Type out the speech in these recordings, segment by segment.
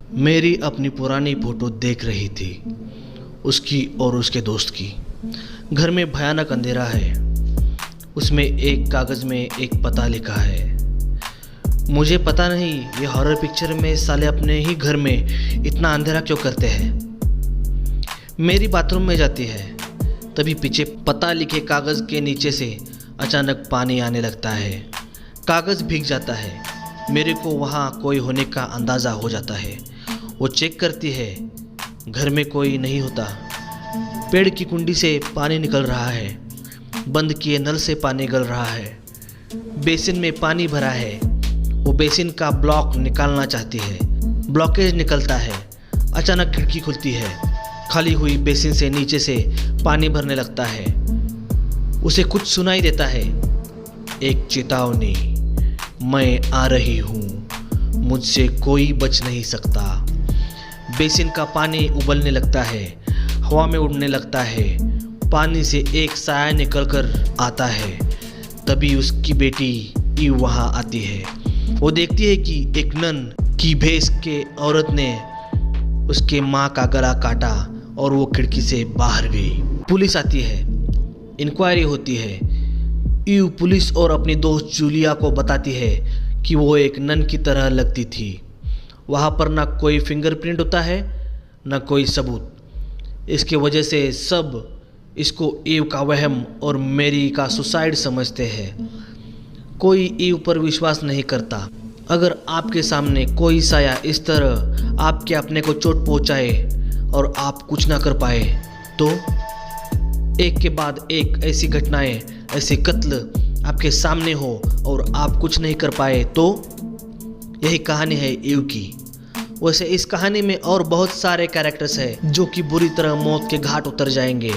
मेरी अपनी पुरानी फोटो देख रही थी, उसकी और उसके दोस्त की। घर में भयानक अंधेरा है। उसमें एक कागज़ में एक पता लिखा है। मुझे पता नहीं ये हॉरर पिक्चर में साले अपने ही घर में इतना अंधेरा क्यों करते हैं। मेरी बाथरूम में जाती है, तभी पीछे पता लिखे कागज़ के नीचे से अचानक पानी आने लगता है। कागज़ भीग जाता है। मेरे को वहाँ कोई होने का अंदाज़ा हो जाता है। वो चेक करती है, घर में कोई नहीं होता। पेड़ की कुंडी से पानी निकल रहा है, बंद किए नल से पानी गल रहा है, बेसिन में पानी भरा है। वो बेसिन का ब्लॉक निकालना चाहती है, ब्लॉकेज निकलता है। अचानक खिड़की खुलती है, खाली हुई बेसिन से नीचे से पानी भरने लगता है। उसे कुछ सुनाई देता है, एक चेतावनी, मैं आ रही हूँ, मुझसे कोई बच नहीं सकता। बेसिन का पानी उबलने लगता है, हवा में उड़ने लगता है। पानी से एक साया निकलकर आता है। तभी उसकी बेटी ईव वहाँ आती है। वो देखती है कि एक नन की भेष के औरत ने उसके माँ का गला काटा और वो खिड़की से बाहर गई। पुलिस आती है, इंक्वायरी होती है। ईव पुलिस और अपनी दोस्त जूलिया को बताती है कि वो एक नन की तरह लगती थी। वहाँ पर ना कोई फिंगरप्रिंट होता है, ना कोई सबूत। इसके वजह से सब इसको ईव का वहम और मेरी का सुसाइड समझते हैं। कोई ईव पर विश्वास नहीं करता। अगर आपके सामने कोई साया इस तरह आपके अपने को चोट पहुंचाए और आप कुछ ना कर पाए तो एक के बाद एक ऐसी घटनाएं, ऐसे कत्ल आपके सामने हो और आप कुछ नहीं कर पाए तो यही कहानी है ईव की। वैसे इस कहानी में और बहुत सारे कैरेक्टर्स हैं जो कि बुरी तरह मौत के घाट उतर जाएंगे।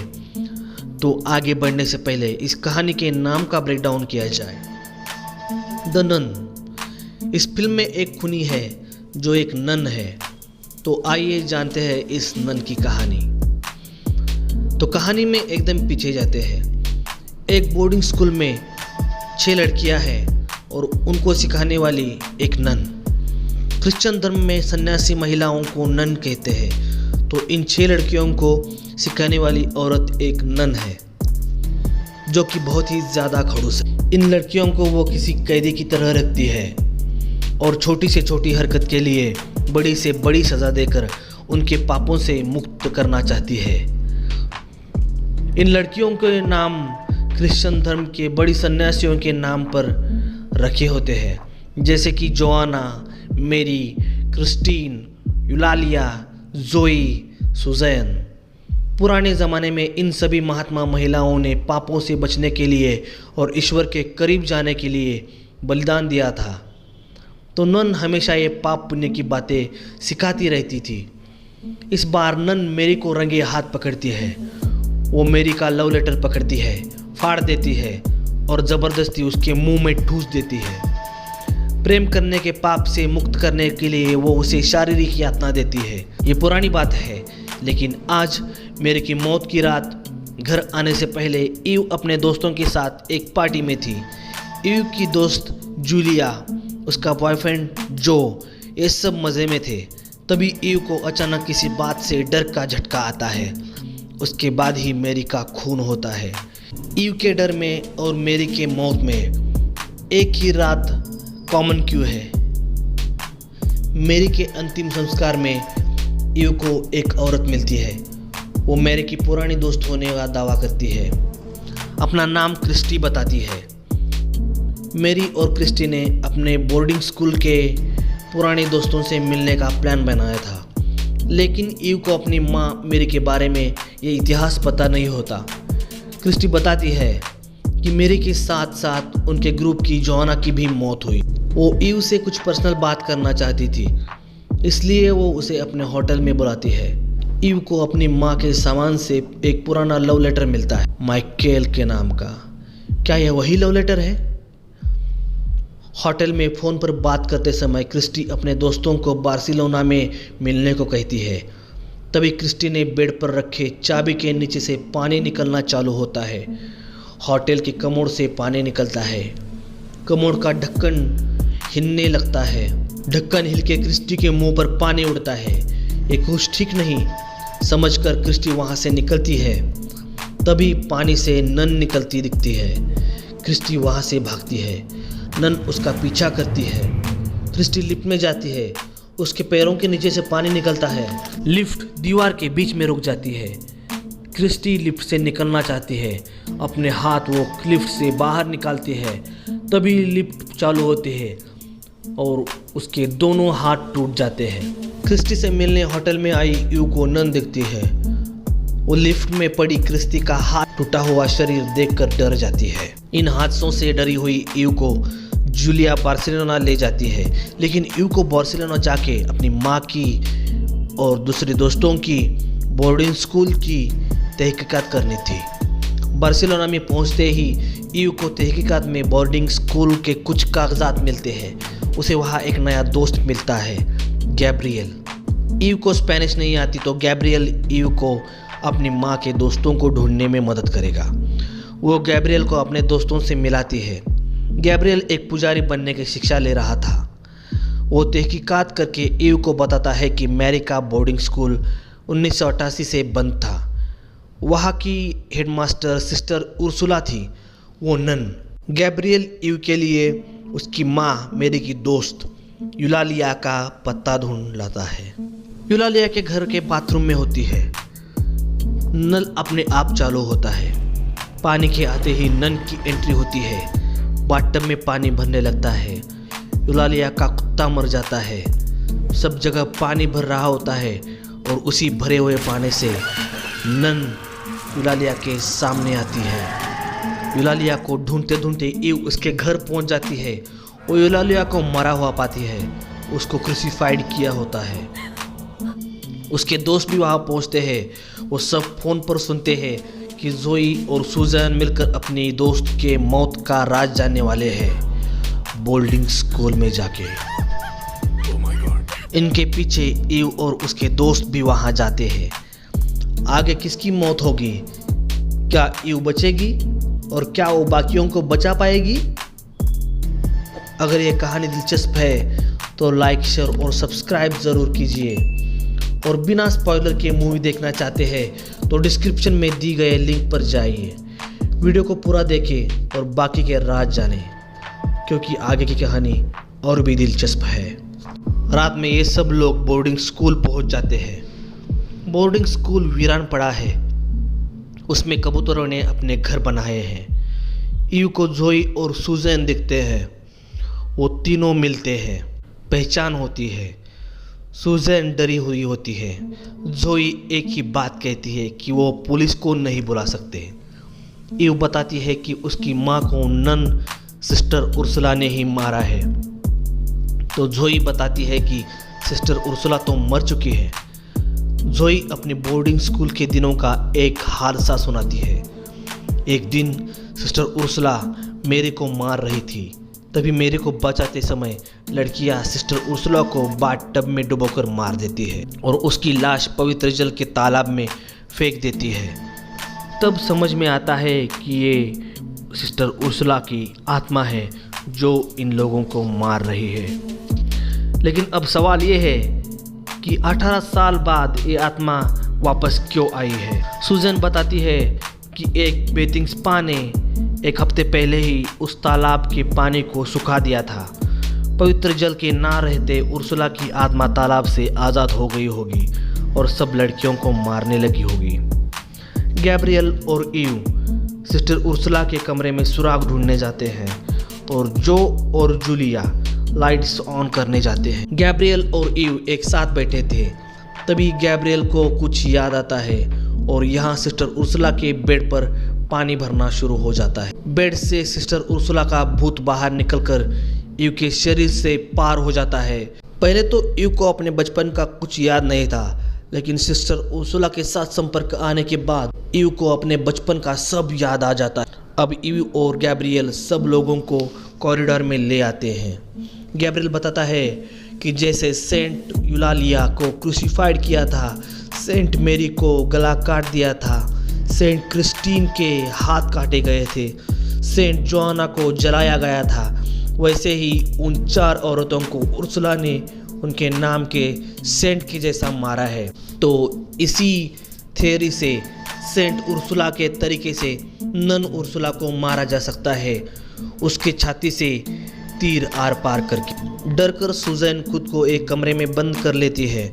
तो आगे बढ़ने से पहले इस कहानी के नाम का ब्रेकडाउन किया जाए। The none. इस फिल्म में एक खूनी है जो एक नन है। तो आइए जानते हैं इस नन की कहानी। तो कहानी में एकदम पीछे जाते हैं। एक बोर्डिंग स्कूल में 6 लड़कियां हैं और उनको सिखाने वाली एक नन। क्रिश्चियन धर्म में सन्यासी महिलाओं को नन कहते हैं। तो इन 6 लड़कियों को सिखाने वाली औरत एक नन है जो कि बहुत ही ज़्यादा खड़ूस है। इन लड़कियों को वो किसी कैदी की तरह रखती है और छोटी से छोटी हरकत के लिए बड़ी से बड़ी सज़ा देकर उनके पापों से मुक्त करना चाहती है। इन लड़कियों के नाम क्रिश्चियन धर्म के बड़ी सन्यासियों के नाम पर रखे होते हैं, जैसे कि जोआना, मेरी, क्रिस्टीन, यूलालिया, जोई, सुजैन। पुराने ज़माने में इन सभी महात्मा महिलाओं ने पापों से बचने के लिए और ईश्वर के करीब जाने के लिए बलिदान दिया था। तो नन हमेशा ये पाप पुण्य की बातें सिखाती रहती थी। इस बार नन मेरी को रंगे हाथ पकड़ती है। वो मेरी का लव लेटर पकड़ती है, फाड़ देती है और ज़बरदस्ती उसके मुंह में ठूस देती है। प्रेम करने के पाप से मुक्त करने के लिए वो उसे शारीरिक यातना देती है। ये पुरानी बात है, लेकिन आज मेरे की मौत की रात घर आने से पहले ईव अपने दोस्तों के साथ एक पार्टी में थी। ईव की दोस्त जूलिया, उसका बॉयफ्रेंड जो, ये सब मज़े में थे। तभी ईव को अचानक किसी बात से डर का झटका आता है। उसके बाद ही मेरी का खून होता है। ईव के डर में और मेरी के मौत में एक ही रात कॉमन क्यों है। मेरी के अंतिम संस्कार में ईव को एक औरत मिलती है। वो मेरी की पुरानी दोस्त होने का दावा करती है। अपना नाम क्रिस्टी बताती है। मेरी और क्रिस्टी ने अपने बोर्डिंग स्कूल के पुराने दोस्तों से मिलने का प्लान बनाया था, लेकिन ईव को अपनी माँ मेरी के बारे में ये इतिहास पता नहीं होता। क्रिस्टी बताती है कि मेरी के साथ साथ उनके ग्रुप की जोआना की भी मौत हुई। वो ईव से कुछ पर्सनल बात करना चाहती थी, इसलिए वो उसे अपने होटल में बुलाती है। ईव को अपनी माँ के सामान से एक पुराना लव लेटर मिलता है, माइकेल के नाम का। क्या यह वही लव लेटर है? होटल में फ़ोन पर बात करते समय क्रिस्टी अपने दोस्तों को बार्सिलोना में मिलने को कहती है। तभी क्रिस्टी ने बेड पर रखे चाबी के नीचे से पानी निकलना चालू होता है। होटल की कमोड से पानी निकलता है। कमोड का ढक्कन हिलने लगता है ढक्कन हिल के क्रिस्टी के मुंह पर पानी उड़ता है। ये कुछ ठीक नहीं समझकर क्रिस्टी वहां से निकलती है। तभी पानी से नन निकलती दिखती है। क्रिस्टी वहां से भागती है। नन उसका पीछा करती है। क्रिस्टी लिफ्ट में जाती है। उसके पैरों के नीचे से पानी निकलता है। लिफ्ट दीवार के बीच में रुक जाती है। क्रिस्टी लिफ्ट से निकलना चाहती है। अपने हाथ वो लिफ्ट से बाहर निकालती है। तभी लिफ्ट चालू होती है और उसके दोनों हाथ टूट जाते हैं। क्रिस्टी से मिलने होटल में आई यू को नन दिखती है। वो लिफ्ट में पड़ी क्रिस्टी का हाथ टूटा हुआ शरीर देखकर डर जाती है। इन हादसों से डरी हुई यू को जूलिया बार्सिलोना ले जाती है, लेकिन यू को बार्सिलोना जाके अपनी माँ की और दूसरे दोस्तों की बोर्डिंग स्कूल की तहकीकात करनी थी। बार्सिलोना में पहुंचते ही यू को तहकीकात में बोर्डिंग स्कूल के कुछ कागजात मिलते हैं। उसे वहाँ एक नया दोस्त मिलता है, गैब्रियल। यू को स्पेनिश नहीं आती तो गैब्रियल यू को अपनी माँ के दोस्तों को ढूंढने में मदद करेगा। वो गैब्रियल को अपने दोस्तों से मिलाती है। गैब्रियल एक पुजारी बनने की शिक्षा ले रहा था। वो तहकीकात करके यू को बताता है कि मैरी का बोर्डिंग स्कूल 1988 से बंद था। वहाँ की हेडमास्टर सिस्टर उर्सुला थी, वो नन। गैब्रियल यू के लिए उसकी माँ मैरी की दोस्त यूलालिया का पता ढूंढ लाता है। यूलालिया के घर के बाथरूम में होती है। नल अपने आप चालू होता है। पानी के आते ही नन की एंट्री होती है। बाथटब में पानी भरने लगता है। यूलालिया का कुत्ता मर जाता है। सब जगह पानी भर रहा होता है और उसी भरे हुए पानी से नन यूलालिया के सामने आती है। यूलालिया को ढूंढते ढूंढते यू उसके घर पहुंच जाती है। वो यूलालिया को मरा हुआ पाती है। उसको क्रूसिफाइड किया होता है। उसके दोस्त भी वहाँ पहुँचते हैं। वो सब फ़ोन पर सुनते हैं कि जोई और सुजैन मिलकर अपनी दोस्त के मौत का राज जानने वाले हैं बोर्डिंग स्कूल में जाके। इनके पीछे यू और उसके दोस्त भी वहाँ जाते हैं। आगे किसकी मौत होगी? क्या यू बचेगी और क्या वो बाकियों को बचा पाएगी? अगर ये कहानी दिलचस्प है तो लाइक, शेयर और सब्सक्राइब ज़रूर कीजिए। और बिना स्पॉइलर के मूवी देखना चाहते हैं तो डिस्क्रिप्शन में दी गए लिंक पर जाइए। वीडियो को पूरा देखें और बाकी के राज जानें, क्योंकि आगे की कहानी और भी दिलचस्प है। रात में ये सब लोग बोर्डिंग स्कूल पहुंच जाते हैं। बोर्डिंग स्कूल वीरान पड़ा है। उसमें कबूतरों ने अपने घर बनाए हैं। यू को जोई और सुजैन दिखते हैं। वो तीनों मिलते हैं। पहचान होती है। सुजैन डरी हुई होती है। जोई एक ही बात कहती है कि वो पुलिस को नहीं बुला सकते। यू बताती है कि उसकी माँ को नन सिस्टर उर्सुला ने ही मारा है। तो जोई बताती है कि सिस्टर उर्सुला तो मर चुकी है। जोई अपने बोर्डिंग स्कूल के दिनों का एक हादसा सुनाती है। एक दिन सिस्टर उर्सुला मेरी को मार रही थी। तभी मेरे को बचाते समय लड़कियां सिस्टर उर्सुला को बाथटब में डुबोकर मार देती है और उसकी लाश पवित्र जल के तालाब में फेंक देती है। तब समझ में आता है कि ये सिस्टर उर्सुला की आत्मा है जो इन लोगों को मार रही है। लेकिन अब सवाल ये है कि 18 साल बाद ये आत्मा वापस क्यों आई है। सुजैन बताती है कि एक बेथिंग स्पा ने एक हफ्ते पहले ही उस तालाब के पानी को सुखा दिया था। पवित्र जल के ना रहते उर्सुला की आत्मा तालाब से आज़ाद हो गई होगी और सब लड़कियों को मारने लगी होगी। गैब्रियल और यू सिस्टर उर्सुला के कमरे में सुराग ढूंढने जाते हैं और जो और जूलिया लाइट्स ऑन करने जाते हैं। गैब्रियल और यू एक साथ बैठे थे। तभी गैब्रियल को कुछ याद आता है और यहाँ सिस्टर उर्सुला के बेड पर पानी भरना शुरू हो जाता है। बेड से सिस्टर उर्सुला का भूत बाहर निकलकर यू के शरीर से पार हो जाता है। पहले तो यू को अपने बचपन का कुछ याद नहीं था, लेकिन सिस्टर उर्सुला के साथ संपर्क आने के बाद यू को अपने बचपन का सब याद आ जाता है। अब यू और गैब्रियल सब लोगों को कॉरिडोर में ले आते हैं। गैब्रियल बताता है कि जैसे सेंट यूलालिया को क्रूसिफाइड किया था, सेंट मेरी को गला काट दिया था, सेंट क्रिस्टीन के हाथ काटे गए थे, सेंट जोआना को जलाया गया था, वैसे ही उन 4 औरतों को उर्सुला ने उनके नाम के सेंट के जैसा मारा है। तो इसी थ्योरी से सेंट उर्सुला के तरीके से नन उर्सुला को मारा जा सकता है, उसके छाती से तीर आर पार करके। डरकर सुजैन खुद को एक कमरे में बंद कर लेती है।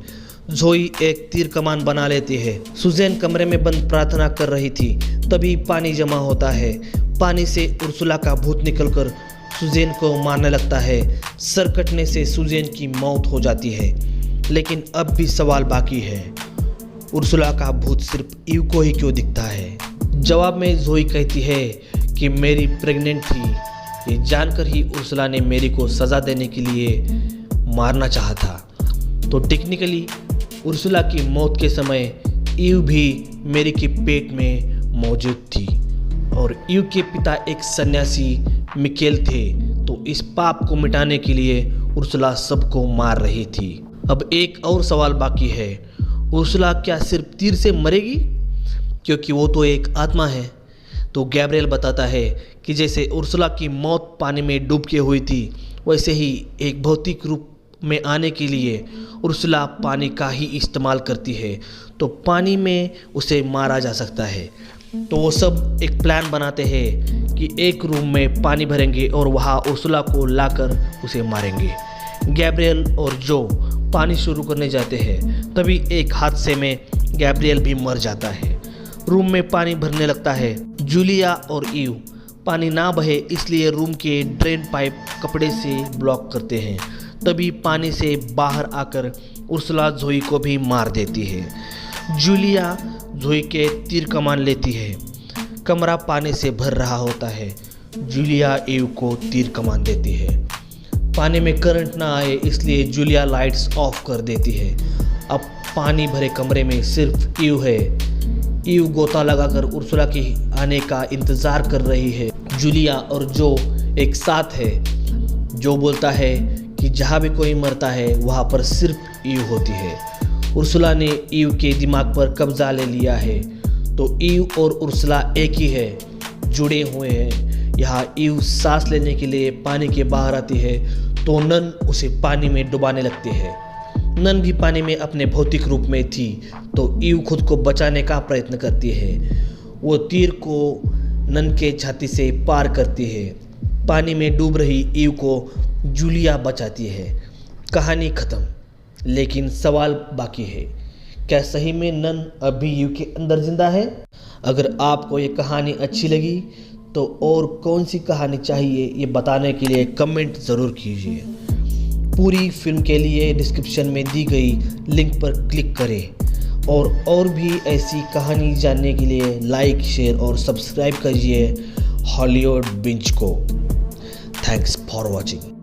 जोई एक तीर कमान बना लेती है। सुजैन कमरे में बंद प्रार्थना कर रही थी, तभी पानी जमा होता है। पानी से उर्सुला का भूत निकलकर सुजैन को मारने लगता है। सर कटने से सुजैन की मौत हो जाती है। लेकिन अब भी सवाल बाकी है, उर्सुला का भूत सिर्फ ईव को ही क्यों दिखता है? जवाब में जोई कहती है कि मेरी प्रेग्नेंट थी, ये जानकर ही उर्सुला ने मेरी को सज़ा देने के लिए मारना चाहा था। तो टेक्निकली उर्सुला की मौत के समय ईव भी मेरी के पेट में मौजूद थी और ईव के पिता एक सन्यासी मिकेल थे। तो इस पाप को मिटाने के लिए उर्सुला सबको मार रही थी। अब एक और सवाल बाकी है, उर्सुला क्या सिर्फ तीर से मरेगी? क्योंकि वो तो एक आत्मा है। तो गैब्रिएल बताता है कि जैसे उर्सुला की मौत पानी में डूब के हुई थी, वैसे ही एक भौतिक रूप में आने के लिए उर्सुला पानी का ही इस्तेमाल करती है। तो पानी में उसे मारा जा सकता है। तो वो सब एक प्लान बनाते हैं कि एक रूम में पानी भरेंगे और वहाँ उर्सुला को लाकर उसे मारेंगे। गैब्रिएल और जो पानी शुरू करने जाते हैं, तभी एक हादसे में गैब्रिएल भी मर जाता है। रूम में पानी भरने लगता है। जूलिया और ईव पानी ना बहे इसलिए रूम के ड्रेन पाइप कपड़े से ब्लॉक करते हैं। तभी पानी से बाहर आकर उर्सुला जोई को भी मार देती है। जूलिया जोई के तीर कमान लेती है। कमरा पानी से भर रहा होता है। जूलिया ईव को तीर कमान देती है। पानी में करंट ना आए इसलिए जूलिया लाइट्स ऑफ कर देती है। अब पानी भरे कमरे में सिर्फ ईव है। ईव गोता लगाकर उर्सुला के आने का इंतज़ार कर रही है। जूलिया और जो एक साथ है। जो बोलता है कि जहाँ भी कोई मरता है वहाँ पर सिर्फ ईव होती है। उर्सुला ने ईव के दिमाग पर कब्जा ले लिया है। तो ईव और उर्सुला एक ही है, जुड़े हुए हैं। यहाँ ईव सांस लेने के लिए पानी के बाहर आती है तो नन उसे पानी में डुबाने लगती है। नन भी पानी में अपने भौतिक रूप में थी तो ईव खुद को बचाने का प्रयत्न करती है। वो तीर को नन के छाती से पार करती है। पानी में डूब रही ईव को जूलिया बचाती है। कहानी ख़त्म। लेकिन सवाल बाकी है, क्या सही में नन अभी ईव के अंदर जिंदा है? अगर आपको ये कहानी अच्छी लगी तो और कौन सी कहानी चाहिए ये बताने के लिए कमेंट ज़रूर कीजिए। पूरी फिल्म के लिए डिस्क्रिप्शन में दी गई लिंक पर क्लिक करें और भी ऐसी कहानी जानने के लिए लाइक, शेयर और सब्सक्राइब करिए हॉलीवुड बिंज को। Thanks for watching.